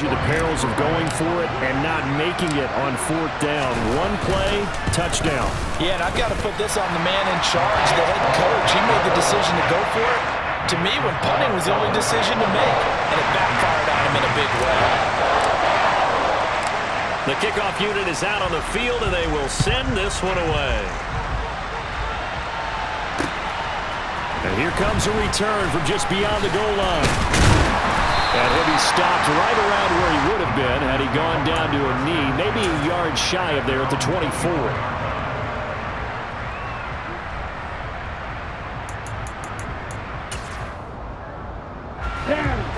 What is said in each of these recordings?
the perils of going for it and not making it on fourth down. One play, touchdown. Yeah, and I've got to put this on the man in charge, the head coach. He made the decision to go for it. To me, when punting was the only decision to make, and it backfired on him in a big way. The kickoff unit is out on the field, and they will send this one away. And here comes a return from just beyond the goal line. And he'll be stopped right around where he would have been had he gone down to a knee, maybe a yard shy of there at the 24.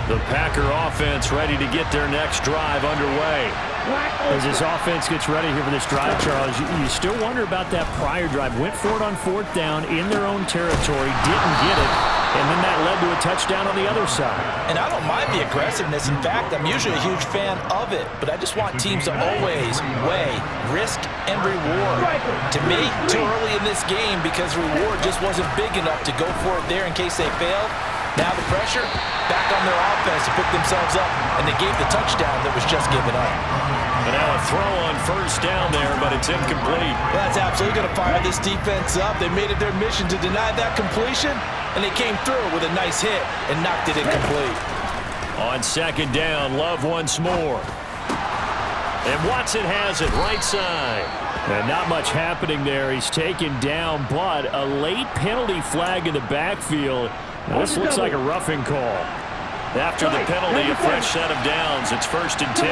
The Packer offense ready to get their next drive underway. As this offense gets ready here for this drive, Charles, you still wonder about that prior drive. Went for it on fourth down in their own territory, didn't get it, and then that led to a touchdown on the other side. And I don't mind the aggressiveness. In fact, I'm usually a huge fan of it, but I just want teams to always weigh risk and reward. To me, too early in this game because reward just wasn't big enough to go for it there in case they failed. Now the pressure back on their offense to pick themselves up, and they gave the touchdown that was just given up. And now a throw on first down there, but it's incomplete. Well, that's absolutely going to fire this defense up. They made it their mission to deny that completion, and they came through with a nice hit and knocked it incomplete. On second down, Love once more. And Watson has it right side. And not much happening there. He's taken down, but a late penalty flag in the backfield. Now, this looks like a roughing call. After the penalty, a fresh set of downs. It's 1st and 10.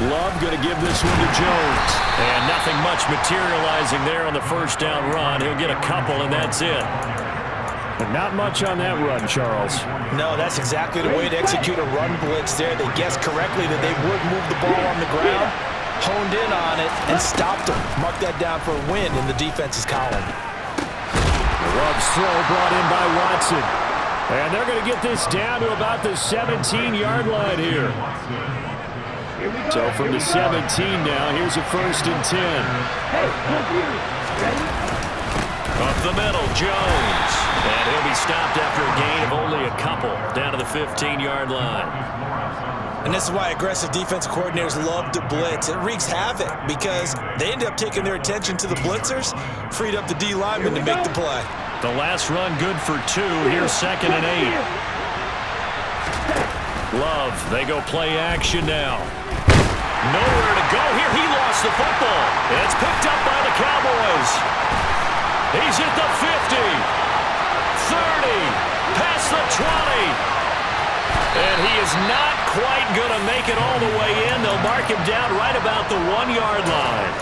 Love going to give this one to Jones. And nothing much materializing there on the first down run. He'll get a couple, and that's it. But not much on that run, Charles. No, that's exactly the way to execute a run blitz there. They guessed correctly that they would move the ball on the ground, honed in on it, and stopped them. Mark that down for a win in the defense's column. Love's throw brought in by Watson. And they're going to get this down to about the 17-yard line here. So from the 17 now, here's a 1st and 10. Up the middle, Jones. And he'll be stopped after a gain of only a couple down to the 15-yard line. And this is why aggressive defense coordinators love to blitz. It wreaks havoc because they end up taking their attention to the blitzers, freed up the D lineman to make the play. The last run good for 2. Here's 2nd and 8. Love, they go play action now. Nowhere to go here. He lost the football. It's picked up by the Cowboys. He's at the 50, 30, past the 20. And he is not quite going to make it all the way in. They'll mark him down right about the 1-yard line.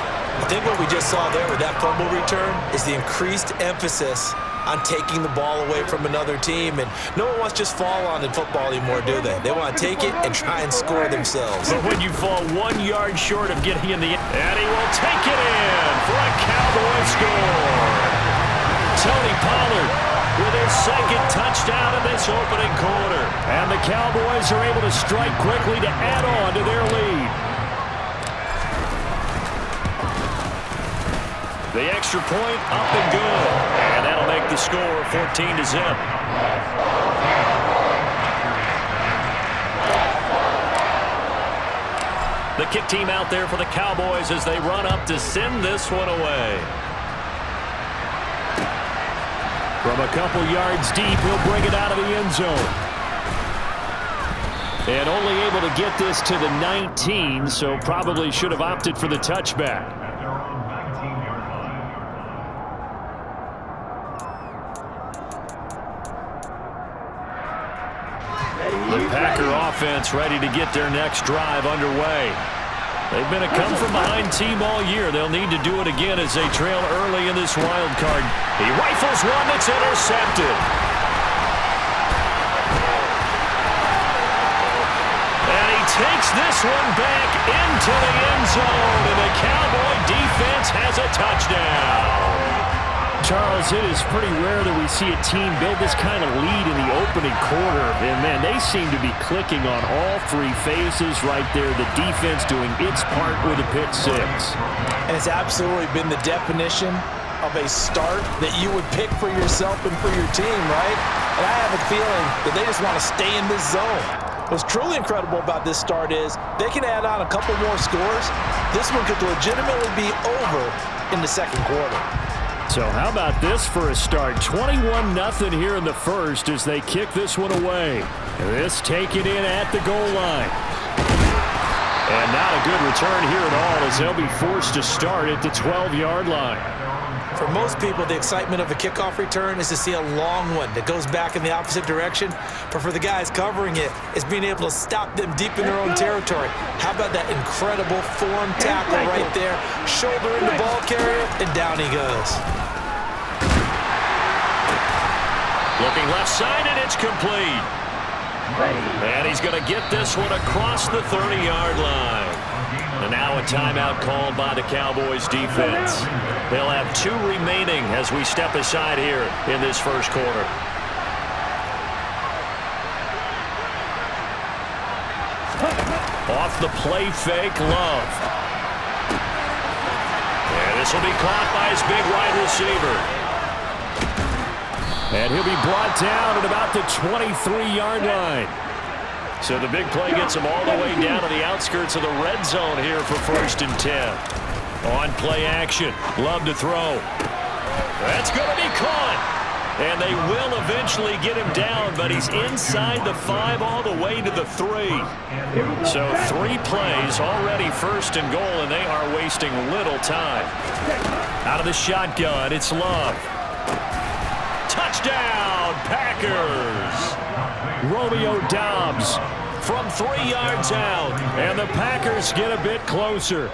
I think what we just saw there with that fumble return is the increased emphasis on taking the ball away from another team. And no one wants to just fall on in football anymore, do they? They want to take it and try and score themselves. But when you fall 1 yard short of getting in the end, and he will take it in for a Cowboy score. Tony Pollard with his 2nd touchdown in this opening quarter. And the Cowboys are able to strike quickly to add on to their lead. The extra point up and good. And that'll make the score 14-0. The kick team out there for the Cowboys as they run up to send this one away. From a couple yards deep, he'll bring it out of the end zone. And only able to get this to the 19, so probably should have opted for the touchback. The Packer offense ready to get their next drive underway. They've been a come-from-behind team all year. They'll need to do it again as they trail early in this wild card. He rifles one that's intercepted. And he takes this one back into the end zone, and the Cowboy defense has a touchdown. Charles, it is pretty rare that we see a team build this kind of lead in the opening quarter. And, man, they seem to be clicking on all 3 phases right there. The defense doing its part with a pick 6. And it's absolutely been the definition of a start that you would pick for yourself and for your team, right? And I have a feeling that they just want to stay in this zone. What's truly incredible about this start is they can add on a couple more scores. This one could legitimately be over in the second quarter. So how about this for a start? 21-0 here in the first as they kick this one away. This taken in at the goal line. And not a good return here at all as they'll be forced to start at the 12-yard line. For most people, the excitement of a kickoff return is to see a long one that goes back in the opposite direction. But for the guys covering it, it's being able to stop them deep in their own territory. How about that incredible form tackle right there? Shoulder in the ball carrier, and down he goes. Looking left side, and it's complete. And he's going to get this one across the 30-yard line. And now a timeout called by the Cowboys defense. They'll have 2 remaining as we step aside here in this first quarter. Off the play fake, Love. And this will be caught by his big wide receiver. And he'll be brought down at about the 23-yard line. So the big play gets him all the way down to the outskirts of the red zone here for 1st and 10. On play action. Love to throw. That's going to be caught. And they will eventually get him down, but he's inside the 5 all the way to the 3. So 3 plays already 1st and goal, and they are wasting little time. Out of the shotgun, it's Love. Touchdown, Packers! Romeo Doubs from 3 yards out, and the Packers get a bit closer.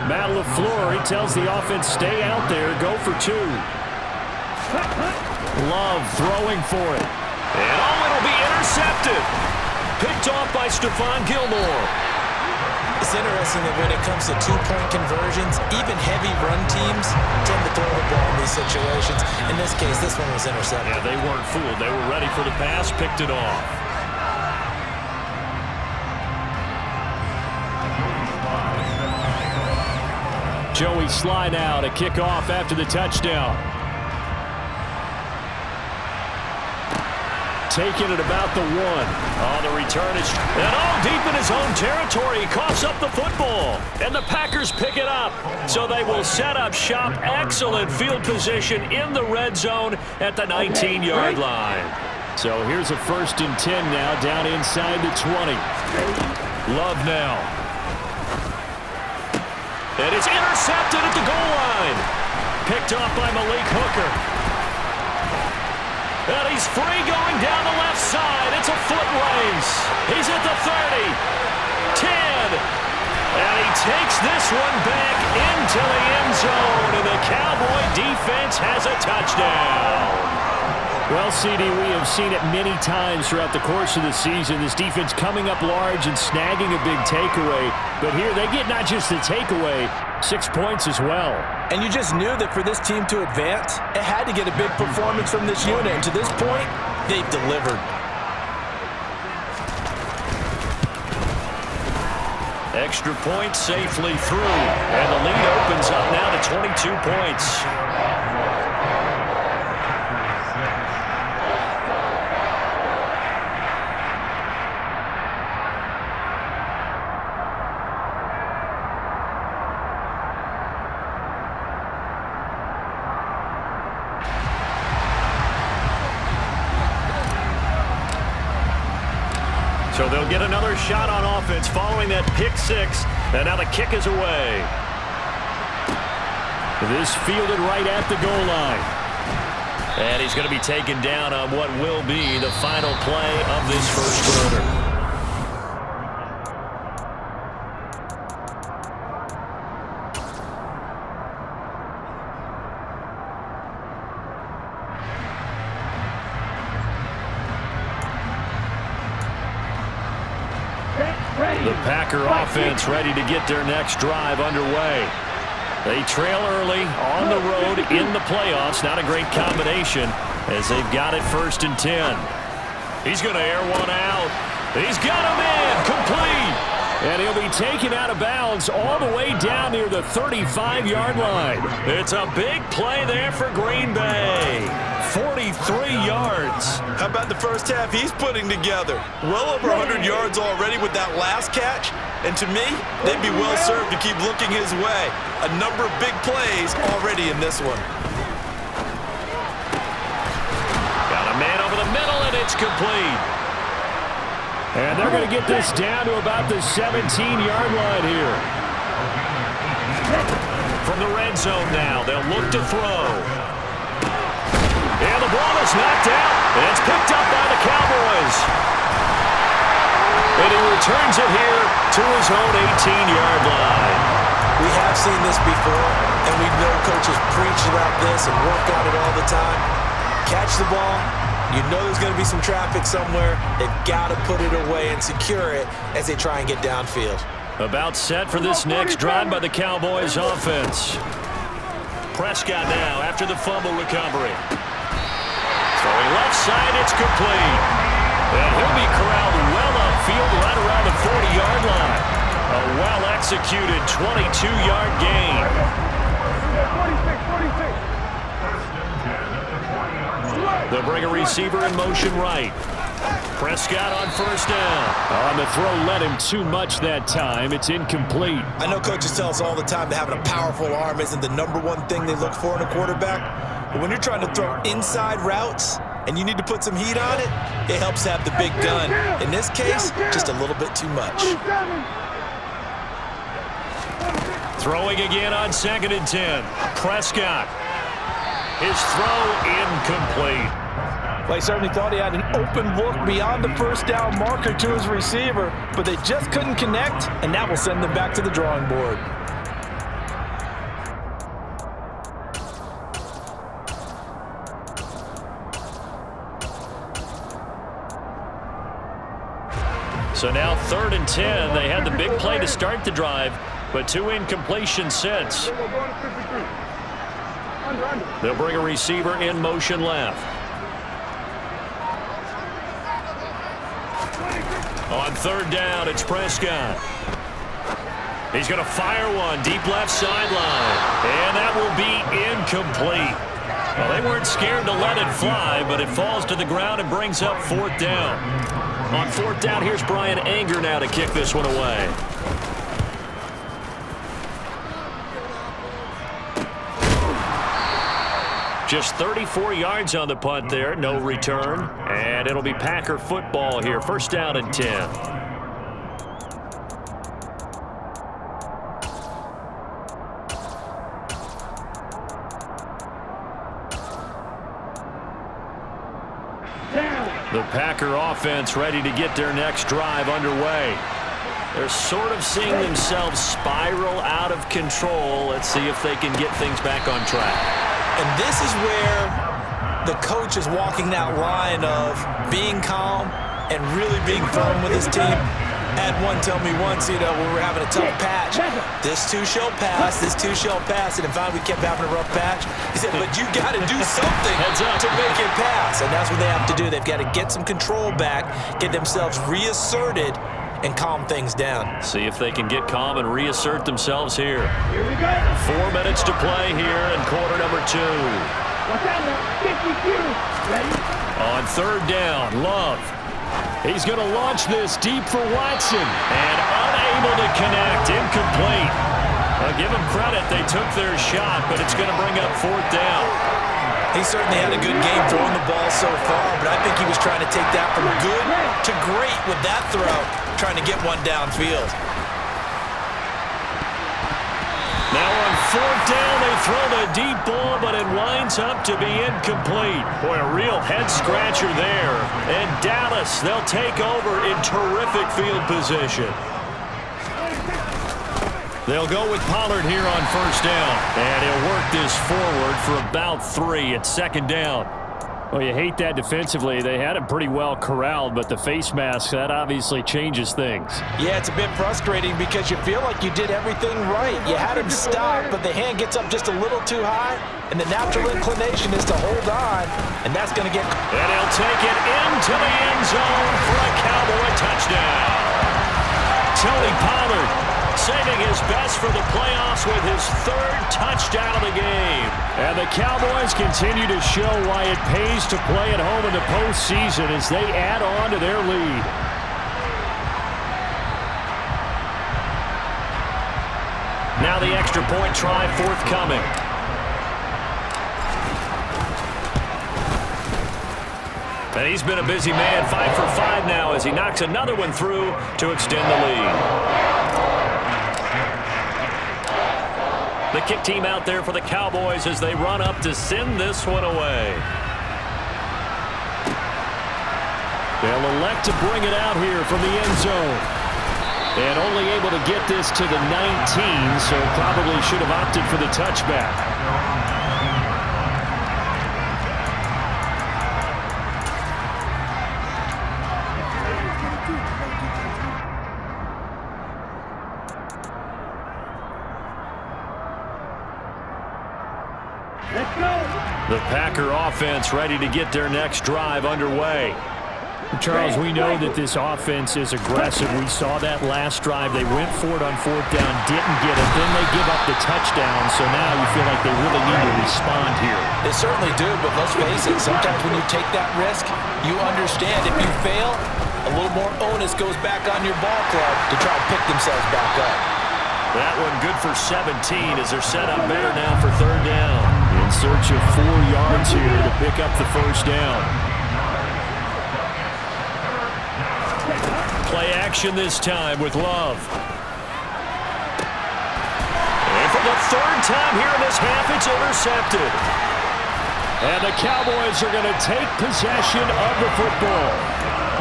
Matt LaFleur, he tells the offense, stay out there, go for 2. Love throwing for it. And it'll be intercepted. Picked off by Stephon Gilmore. It's interesting that when it comes to 2-point conversions, even heavy run teams tend to throw the ball in these situations. In this case, this one was intercepted. Yeah, they weren't fooled. They were ready for the pass, picked it off. Joey Sly now to kick off after the touchdown. Taking it about the 1. Oh, the return is... And deep in his own territory. He coughs up the football. And the Packers pick it up. So they will set up shop. Excellent field position in the red zone at the 19-yard line. So here's a 1st and 10 now down inside the 20. Love now. And it's intercepted at the goal line. Picked off by Malik Hooker. And he's free going down the left side. It's a foot race. He's at the 30, 10. And he takes this one back into the end zone. And the Cowboy defense has a touchdown. Well, CD, we have seen it many times throughout the course of the season. This defense coming up large and snagging a big takeaway. But here they get not just the takeaway, 6 points as well. And you just knew that for this team to advance, it had to get a big performance from this unit. And to this point, they've delivered. Extra point safely through. And the lead opens up now to 22 points. So they'll get another shot on offense following that pick 6. And now the kick is away. This fielded right at the goal line. And he's going to be taken down on what will be the final play of this first quarter. The Packer offense ready to get their next drive underway. They trail early on the road in the playoffs. Not a great combination as they've got it 1st and 10. He's going to air one out. He's got him in. Complete. And he'll be taken out of bounds all the way down near the 35-yard line. It's a big play there for Green Bay. 43 yards. How about the first half he's putting together? Well over 100 yards already with that last catch. And to me, they'd be well served to keep looking his way. A number of big plays already in this one. Got a man over the middle, and it's complete. And they're going to get this down to about the 17-yard line here. From the red zone now, they'll look to throw. And the ball is knocked out, and it's picked up by the Cowboys. And he returns it here to his own 18-yard line. We have seen this before, and we know coaches preach about this and work on it all the time. Catch the ball. You know there's going to be some traffic somewhere. They've got to put it away and secure it as they try and get downfield. About set for this next drive by the Cowboys offense. Prescott now after the fumble recovery. Throwing left side, it's complete. And he'll be corralled well upfield right around the 40-yard line. A well-executed 22-yard gain. They'll bring a receiver in motion right. Prescott on first down. On the throw led him too much that time. It's incomplete. I know coaches tell us all the time that having a powerful arm isn't the number one thing they look for in a quarterback. But when you're trying to throw inside routes and you need to put some heat on it, it helps to have the big gun. In this case, just a little bit too much. Throwing again on 2nd and 10. Prescott. His throw incomplete. Well, he certainly thought he had an open look beyond the first down marker to his receiver, but they just couldn't connect, and that will send them back to the drawing board. So now 3rd and 10. They had the big play to start the drive, but 2 incompletions since. They'll bring a receiver in motion left. On 3rd down, it's Prescott. He's going to fire one deep left sideline. And that will be incomplete. Well, they weren't scared to let it fly, but it falls to the ground and brings up 4th down. On 4th down, here's Brian Anger now to kick this one away. Just 34 yards on the punt there, no return. And it'll be Packer football here, 1st down and 10. The Packer offense ready to get their next drive underway. They're sort of seeing themselves spiral out of control. Let's see if they can get things back on track. And this is where the coach is walking that line of being calm and really being firm with his team. Had one tell me once, when we were having a tough patch, this too shall pass, this too shall pass, and finally we kept having a rough patch. He said, but you got to do something to make it pass, and that's what they have to do. They've got to get some control back, get themselves reasserted, and calm things down. See if they can get calm and reassert themselves here. 4 minutes to play here in quarter number 2. On 3rd down, Love. He's going to launch this deep for Watson. And unable to connect, incomplete. Well, give them credit, they took their shot, but it's going to bring up 4th down. He certainly had a good game throwing the ball so far, but I think he was trying to take that from good to great with that throw, trying to get one downfield. Now on 4th down, they throw the deep ball, but it winds up to be incomplete. Boy, a real head-scratcher there. And Dallas, they'll take over in terrific field position. They'll go with Pollard here on 1st down. And he'll work this forward for about 3 at 2nd down. Well, you hate that defensively. They had him pretty well corralled, but the face mask, that obviously changes things. Yeah, it's a bit frustrating because you feel like you did everything right. You had him stop, but the hand gets up just a little too high, and the natural inclination is to hold on, and that's going to get... And he'll take it into the end zone for a Cowboy touchdown. Tony Pollard saving his best for the playoffs with his third touchdown of the game. And the Cowboys continue to show why it pays to play at home in the postseason as they add on to their lead. Now the extra point try forthcoming. And he's been a busy man, 5 for 5 now as he knocks another one through to extend the lead. The kick team out there for the Cowboys as they run up to send this one away. They'll elect to bring it out here from the end zone. And only able to get this to the 19, so probably should have opted for the touchback. The Packer offense ready to get their next drive underway. Charles, we know that this offense is aggressive. We saw that last drive. They went for it on 4th down, didn't get it. Then they give up the touchdown, so now you feel like they really need to respond here. They certainly do, but let's face it, sometimes when you take that risk, you understand if you fail, a little more onus goes back on your ball club to try to pick themselves back up. That one good for 17 as they're set up better now for 3rd down. In search of 4 yards here to pick up the 1st down. Play action this time with Love. And for the 3rd time here in this half, it's intercepted. And the Cowboys are going to take possession of the football.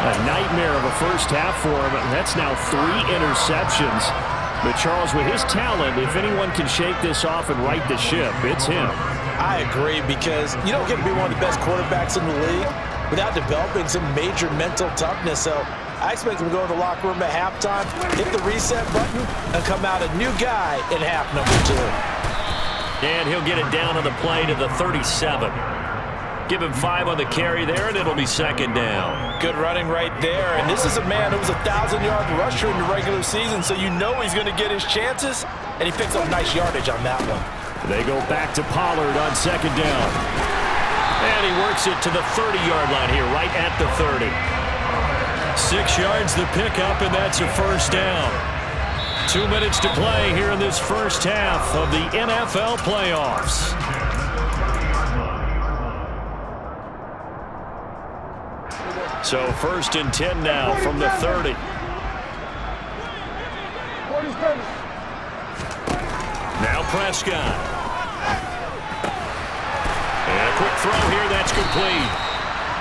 A nightmare of a first half for him. That's now 3 interceptions. But Charles, with his talent, if anyone can shake this off and right the ship, it's him. I agree, because you don't get to be one of the best quarterbacks in the league without developing some major mental toughness. So I expect him to go to the locker room at halftime, hit the reset button, and come out a new guy in half number 2. And he'll get it down on the play to the 37. Give him 5 on the carry there, and it'll be 2nd down. Good running right there. And this is a man who was a 1,000-yard rusher in the regular season, so you know he's going to get his chances, and he picks up nice yardage on that one. They go back to Pollard on 2nd down. And he works it to the 30-yard line here, right at the 30. 6 yards the pickup, and that's a 1st down. 2 minutes to play here in this first half of the NFL playoffs. So 1st and 10 now from the 30. Now Prescott. And a quick throw here, that's complete.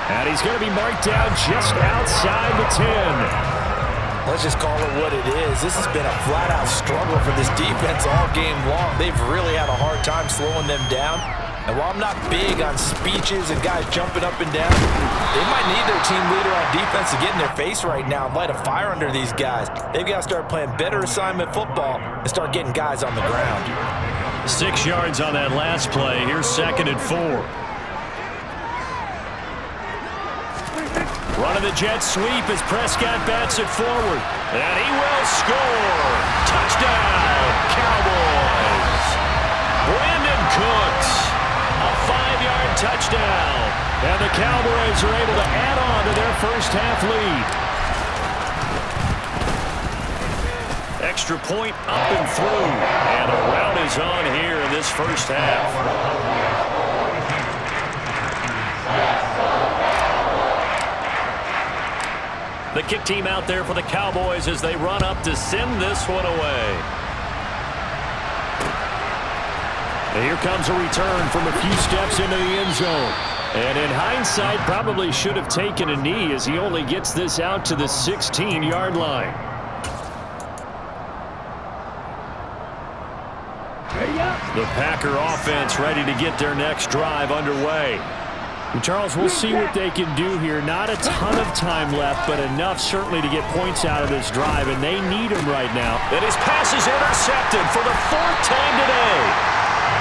And he's going to be marked down just outside the 10. Let's just call it what it is. This has been a flat-out struggle for this defense all game long. They've really had a hard time slowing them down. And while I'm not big on speeches and guys jumping up and down, they might need their team leader on defense to get in their face right now and light a fire under these guys. They've got to start playing better assignment football and start getting guys on the ground. 6 yards on that last play. Here's 2nd and 4. Running the jet sweep as Prescott bats it forward. And he will score. Touchdown, Cowboys. Brandon Cooks. A 5-yard touchdown. And the Cowboys are able to add on to their first half lead. Extra point up and through. And a rout is on here in this first half. The kick team out there for the Cowboys as they run up to send this one away. And here comes a return from a few steps into the end zone. And in hindsight, probably should have taken a knee as he only gets this out to the 16-yard line. The Packer offense ready to get their next drive underway. And Charles, we'll see what they can do here. Not a ton of time left, but enough certainly to get points out of this drive, and they need him right now. And his pass is intercepted for the 4th time today.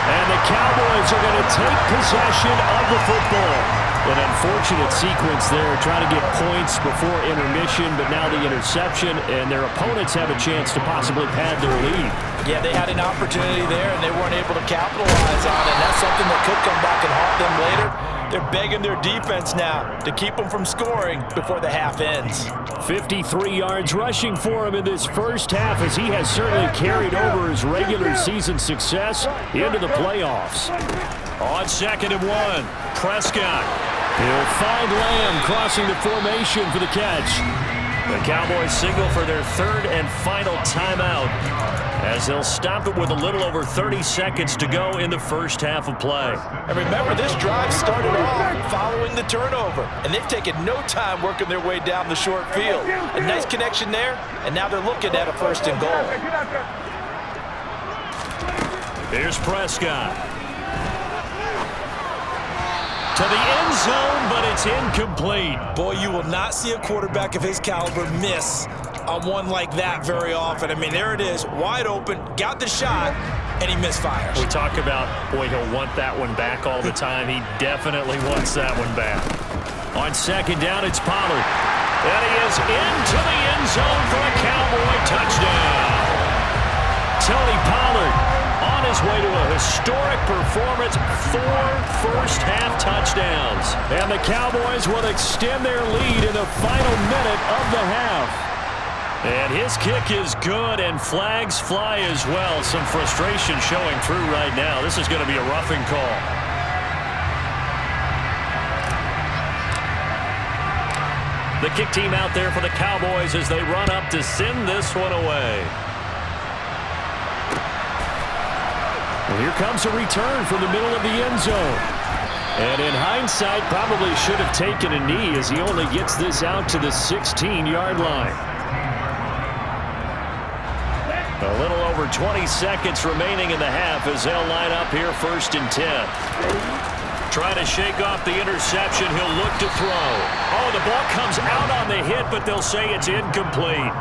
And the Cowboys are going to take possession of the football. An unfortunate sequence there, trying to get points before intermission, but now the interception, and their opponents have a chance to possibly pad their lead. Yeah, they had an opportunity there, and they weren't able to capitalize on it. And that's something that could come back and haunt them later. They're begging their defense now to keep them from scoring before the half ends. 53 yards rushing for him in this first half, as he has certainly carried over his regular season success into the playoffs. On 2nd and 1, Prescott. He'll find Lamb crossing the formation for the catch. The Cowboys signal for their 3rd and final timeout, as they'll stop it with a little over 30 seconds to go in the first half of play. And remember, this drive started off following the turnover, and they've taken no time working their way down the short field. A nice connection there, and now they're looking at a 1st and goal. Here's Prescott. To the end zone, but it's incomplete. Boy, you will not see a quarterback of his caliber miss on one like that very often. I mean, there it is, wide open, got the shot, and he misfires. We talk about, boy, he'll want that one back all the time. He definitely wants that one back. On 2nd down, it's Pollard. And he is into the end zone for a Cowboy touchdown. Tony Pollard on his way to a historic performance, 4 first-half touchdowns. And the Cowboys will extend their lead in the final minute of the half. And his kick is good, and flags fly as well. Some frustration showing through right now. This is going to be a roughing call. The kick team out there for the Cowboys as they run up to send this one away. Well, here comes a return from the middle of the end zone. And in hindsight, probably should have taken a knee as he only gets this out to the 16-yard line. A little over 20 seconds remaining in the half as they'll line up here 1st and 10. Trying to shake off the interception. He'll look to throw. Oh, the ball comes out on the hit, but they'll say it's incomplete.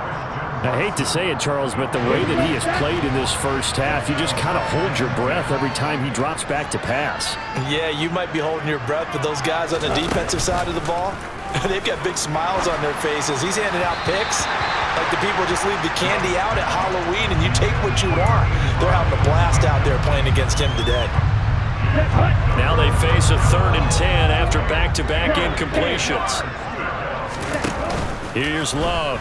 I hate to say it, Charles, but the way that he has played in this first half, you just kind of hold your breath every time he drops back to pass. Yeah, you might be holding your breath, but those guys on the defensive side of the ball, they've got big smiles on their faces. He's handing out picks like the people just leave the candy out at Halloween and you take what you want. They're having a blast out there playing against him today. Now they face a 3rd and 10 after back-to-back incompletions. Here's Love.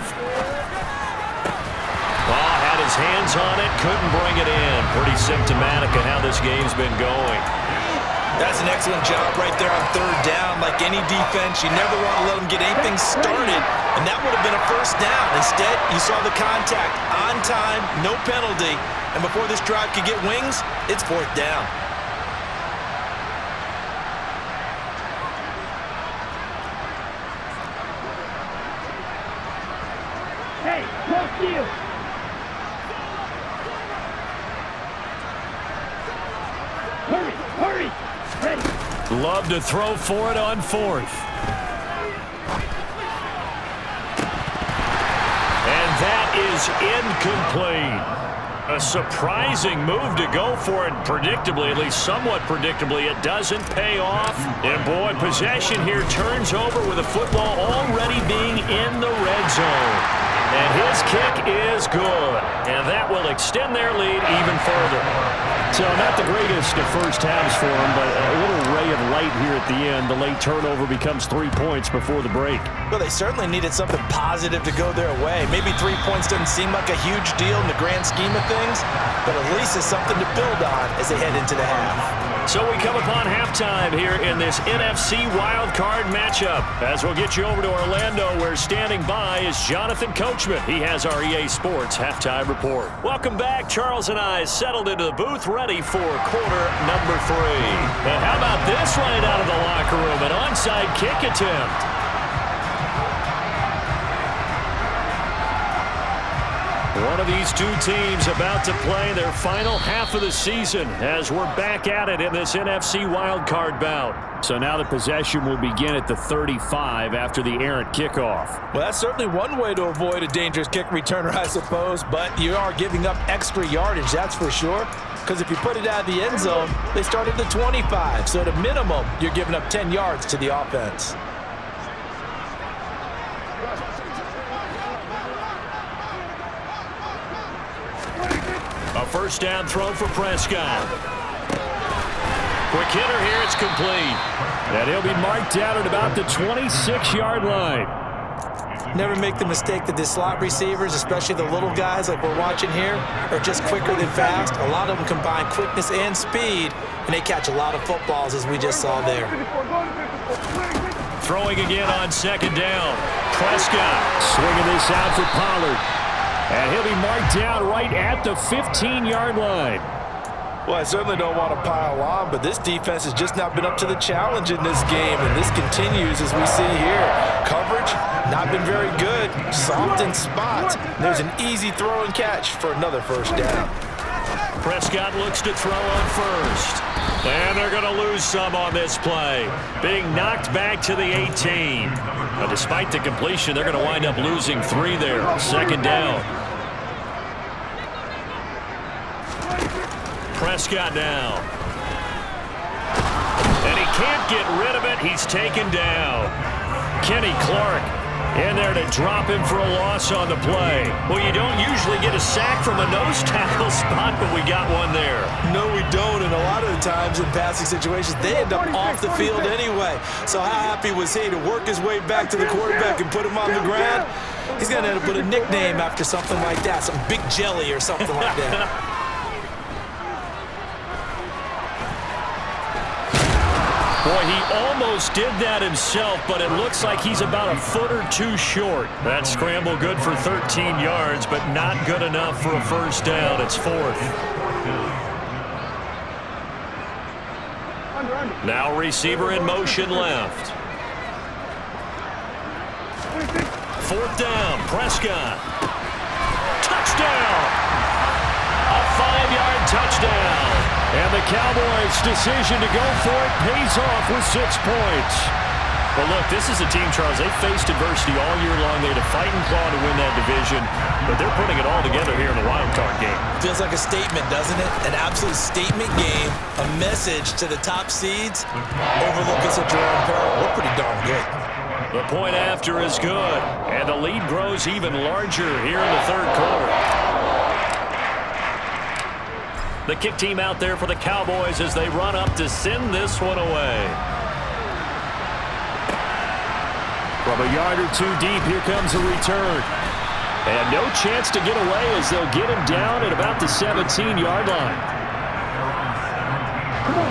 His hands on it, couldn't bring it in. Pretty symptomatic of how this game's been going. That's an excellent job right there on 3rd down. Like any defense, you never want to let them get anything started, and that would have been a 1st down. Instead, you saw the contact on time, no penalty, and before this drive could get wings, it's 4th down. Hey, fuck you! Hurry! Ready! Love to throw for it on 4th. And that is incomplete. A surprising move to go for it predictably, at least somewhat predictably. It doesn't pay off. And boy, possession here turns over with the football already being in the red zone. And his kick is good. And that will extend their lead even further. So not the greatest of first halves for him, but a little ray of light here at the end. The late turnover becomes 3 points before the break. Well, they certainly needed something positive to go their way. Maybe 3 points doesn't seem like a huge deal in the grand scheme of things, but at least it's something to build on as they head into the half. So we come upon halftime here in this NFC wildcard matchup. As we'll get you over to Orlando, where standing by is Jonathan Coachman. He has our EA Sports halftime report. Welcome back. Charles and I settled into the booth, ready for quarter number 3. And how about this right out of the locker room? An onside kick attempt. One of these two teams about to play their final half of the season as we're back at it in this NFC wildcard bout. So now the possession will begin at the 35 after the errant kickoff. Well, that's certainly one way to avoid a dangerous kick returner, I suppose, but you are giving up extra yardage, that's for sure. because if you put it out of the end zone, they start at the 25. So at a minimum, you're giving up 10 yards to the offense. A first down throw for Prescott. Quick hitter here, it's complete. And he'll be marked down at about the 26-yard line. Never make the mistake that the slot receivers, especially the little guys like we're watching here, are just quicker than fast. A lot of them combine quickness and speed, and they catch a lot of footballs, as we just saw there. Throwing again on second down. Prescott swinging this out for Pollard. And he'll be marked down right at the 15-yard line. Well, I certainly don't want to pile on, but this defense has just not been up to the challenge in this game, and this continues as we see here. Coverage, not been very good. Soft in spots. There's an easy throw and catch for another first down. Prescott looks to throw on first. And they're going to lose some on this play. Being knocked back to the 18. But despite the completion, they're going to wind up losing 3 there. Second down. Prescott now. And he can't get rid of it. He's taken down. Kenny Clark in there to drop him for a loss on the play. Well, you don't usually get a sack from a nose tackle spot, but we got one there. No, we don't, and a lot of the times in passing situations, they end up off the field anyway. So how happy was he to work his way back to the quarterback and put him on the ground? He's going to end up with a nickname after something like that, some Big Jelly or something like that. Boy, he almost did that himself, but it looks like he's about a foot or two short. That scramble good for 13 yards, but not good enough for a first down. It's 4th. Now receiver in motion left. 4th down, Prescott. Touchdown! A 5-yard touchdown. And the Cowboys' decision to go for it pays off with 6 points. Well, look, this is a team, Charles, they faced adversity all year long. They had to fight and claw to win that division, but they're putting it all together here in the wild card game. Feels like a statement, doesn't it? An absolute statement game, a message to the top seeds. Overlooking such a Peril, we're pretty darn good. The point after is good, and the lead grows even larger here in the 3rd quarter. The kick team out there for the Cowboys as they run up to send this one away. From a yard or two deep, here comes a return. And no chance to get away as they'll get him down at about the 17-yard line.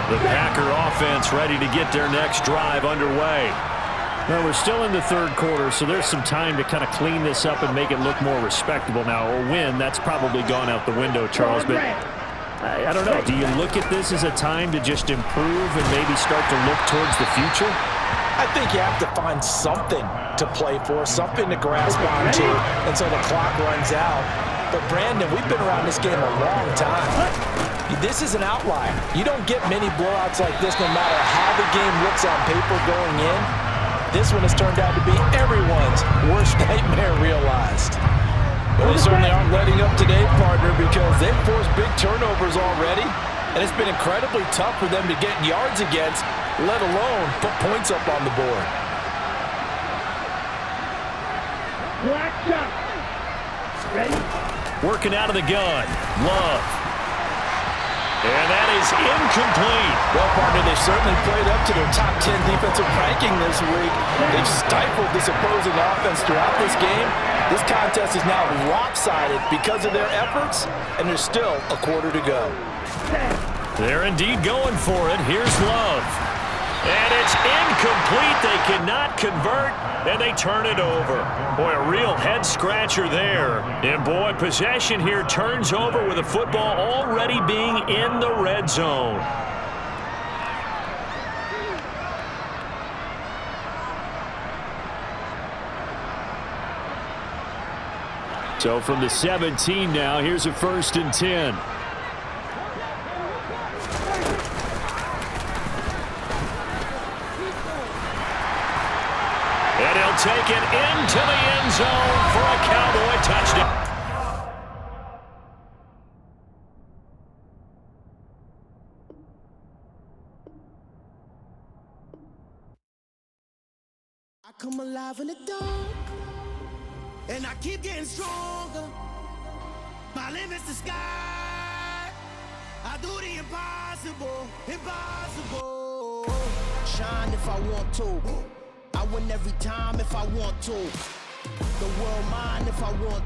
The Packer offense ready to get their next drive underway. Well, we're still in the 3rd quarter, so there's some time to kind of clean this up and make it look more respectable. Now, a win, that's probably gone out the window, Charles, but I don't know. Do you look at this as a time to just improve and maybe start to look towards the future? I think you have to find something to play for, something to grasp onto until the clock runs out. But, Brandon, we've been around this game a long time. This is an outlier. You don't get many blowouts like this no matter how the game looks on paper going in. This one has turned out to be everyone's worst nightmare realized. Well, they certainly aren't letting up today, partner, because they've forced big turnovers already, and it's been incredibly tough for them to get yards against, let alone put points up on the board. Ready? Working out of the gun. Love. And that is incomplete. Well, partner, they've certainly played up to their top 10 defensive ranking this week. They've stifled this opposing offense throughout this game. This contest is now lopsided because of their efforts, and there's still a quarter to go. They're indeed going for it. Here's Love. And it's incomplete. They cannot convert, and they turn it over. Boy, a real head-scratcher there. And, boy, possession here turns over with the football already being in the red zone. So from the 17 now, here's a 1st and 10. And he'll take it into the end zone for a Cowboy touchdown. come alive in the dark, and I keep getting stronger. My limit's the sky. I do the impossible, impossible. Shine if I want to. I win every time if I want to. The world mine if I want